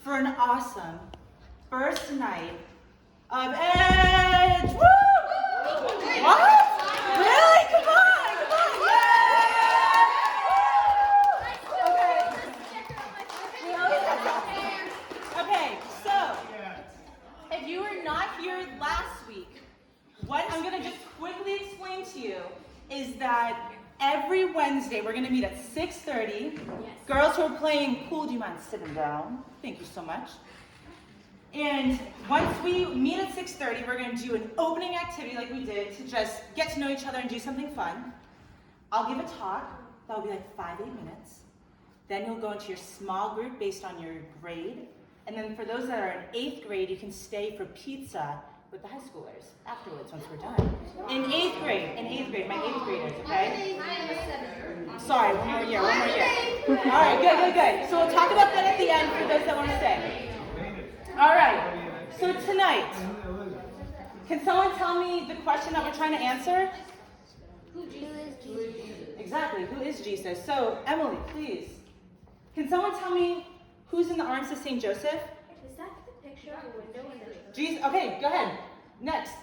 for an awesome first night of Edge. Woo! What? Really? Come on, come on. Yay! Okay, so if you were not here last week, what I'm going to just quickly explain to you is that every Wednesday we're going to meet at 6:30. Yes. Girls who are playing pool, do you mind sitting down? Thank you so much. And once we meet at 6:30, we're going to do an opening activity like we did to just get to know each other and do something fun. I'll give a talk. That will be like 5-8 minutes. Then you'll go into your small group based on your grade. And then for those that are in 8th grade, you can stay for pizza with the high schoolers afterwards once we're done. In 8th grade, my 8th graders, okay? Sorry, one more year. All right, good. So we'll talk about that at the end for those that want to stay. All right, so tonight, can someone tell me the question that we're trying to answer? Who is Jesus? Exactly, who is Jesus? So, Emily, please. Can someone tell me who's in the arms of St. Joseph? Is that the picture of a window in the church? Jesus. Okay, go ahead. Next.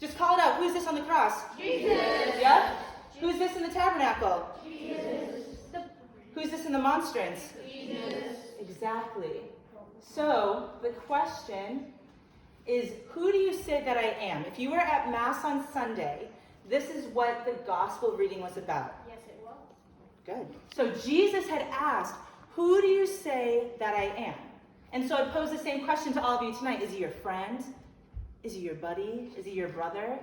Just call it out. Who's this on the cross? Jesus. Yeah? Who's this in the tabernacle? Jesus. Who's this in the monstrance? Jesus. Exactly. So, the question is, who do you say that I am? If you were at Mass on Sunday, this is what the gospel reading was about. Yes, it was. Good. So Jesus had asked, who do you say that I am? And so I pose the same question to all of you tonight. Is he your friend? Is he your buddy? Is he your brother?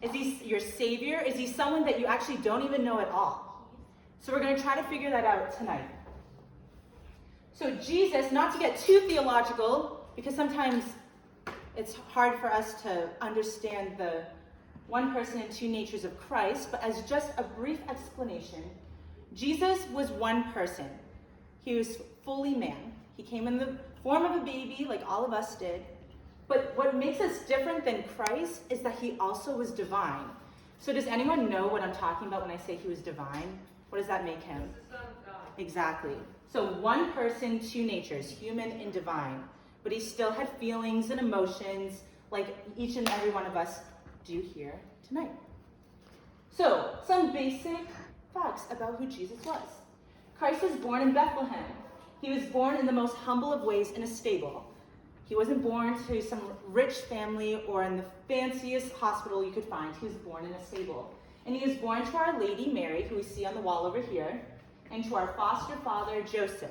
Is he your savior? Is he someone that you actually don't even know at all? So we're going to try to figure that out tonight. So Jesus, not to get too theological, because sometimes it's hard for us to understand the one person and two natures of Christ, but as just a brief explanation, Jesus was one person. He was fully man. He came in the form of a baby like all of us did. But what makes us different than Christ is that he also was divine. So does anyone know what I'm talking about when I say he was divine? What does that make him? The Son of God. Exactly. So one person, two natures, human and divine. But he still had feelings and emotions like each and every one of us do here tonight. So, some basic facts about who Jesus was. Christ was born in Bethlehem. He was born in the most humble of ways in a stable. He wasn't born to some rich family or in the fanciest hospital you could find. He was born in a stable. And he was born to Our Lady Mary, who we see on the wall over here, and to our foster father, Joseph.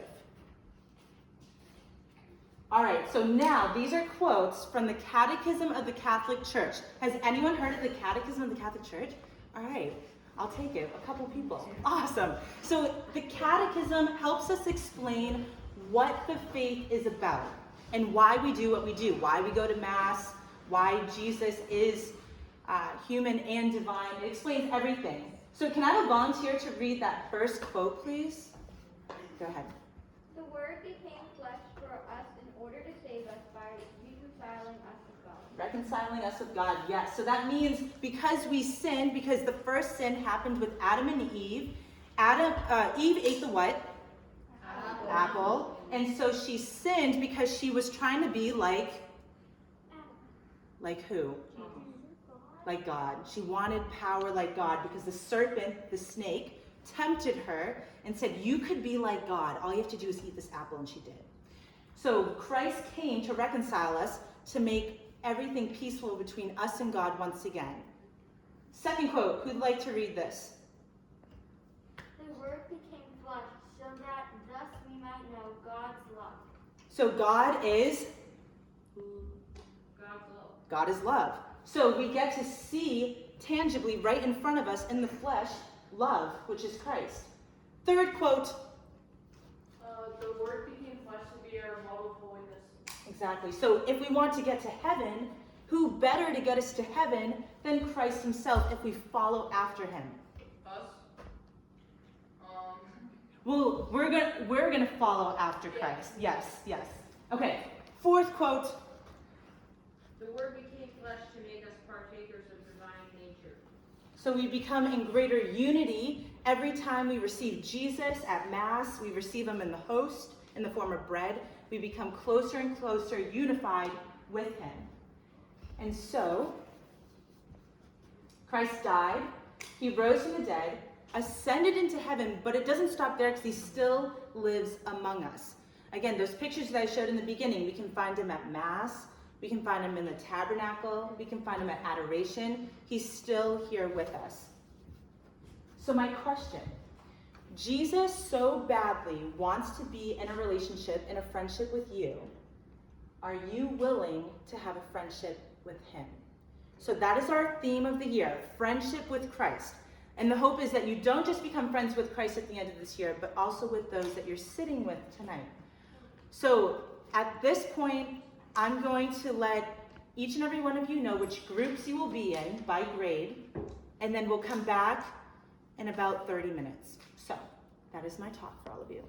All right, so now these are quotes from the Catechism of the Catholic Church. Has anyone heard of the Catechism of the Catholic Church? All right, I'll take it. A couple people. Awesome. So the Catechism helps us explain what the faith is about and why we do what we do, why we go to Mass, why Jesus is human and divine. It explains everything. So can I have a volunteer to read that first quote, please? Go ahead. The Word became flesh for us in order to save us by reconciling us with God. Reconciling us with God, yes. So that means because we sinned, because the first sin happened with Adam and Eve, Eve ate the what? Apple. And so she sinned because she was trying to be like who? Like God. She wanted power like God because the serpent, the snake, tempted her and said, you could be like God. All you have to do is eat this apple, and she did. So Christ came to reconcile us, to make everything peaceful between us and God once again. Second quote, who'd like to read this? The Word became flesh so that thus we might know God's love. So God is? God's love. God is love. So we get to see tangibly right in front of us in the flesh, love, which is Christ. Third quote. The Word became flesh to be our model of holiness. Exactly. So if we want to get to heaven, who better to get us to heaven than Christ himself if we follow after him? Us. Well, we're gonna follow after Christ. Yes. Okay. Fourth quote. The Word became flesh to make us partakers of divine nature. So we become in greater unity every time we receive Jesus at Mass. We receive him in the host, in the form of bread, we become closer and closer unified with him. And so, Christ died, he rose from the dead, ascended into heaven, but it doesn't stop there because he still lives among us. Again, those pictures that I showed in the beginning, we can find him at Mass, we can find him in the tabernacle, we can find him at adoration. He's still here with us. So my question, Jesus so badly wants to be in a relationship, in a friendship with you. Are you willing to have a friendship with him? So that is our theme of the year, friendship with Christ. And the hope is that you don't just become friends with Christ at the end of this year, but also with those that you're sitting with tonight. So at this point, I'm going to let each and every one of you know which groups you will be in by grade, and then we'll come back in about 30 minutes. So that is my talk for all of you.